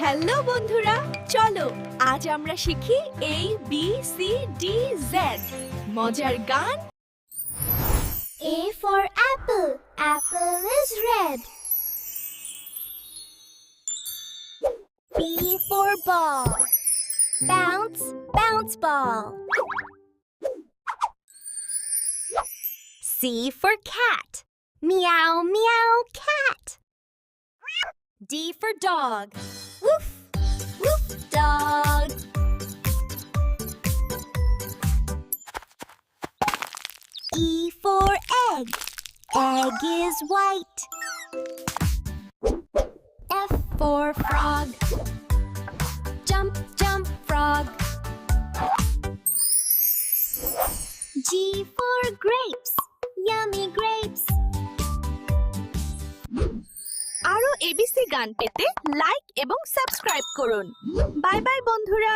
Hello বন্ধুরা, চলো আজ আমরা শিখি ABCDZ মজার গান। A for apple, apple is red. B for ball, bounce, bounce ball. C for cat, meow, meow cat. D for dog, woof, woof dog. E for egg, egg is white. F for frog, jump, jump frog. G for grapes, yummy grapes. আরো ABC গান পেতে like এবং subscribe করুন। Bye bye বন্ধুরা।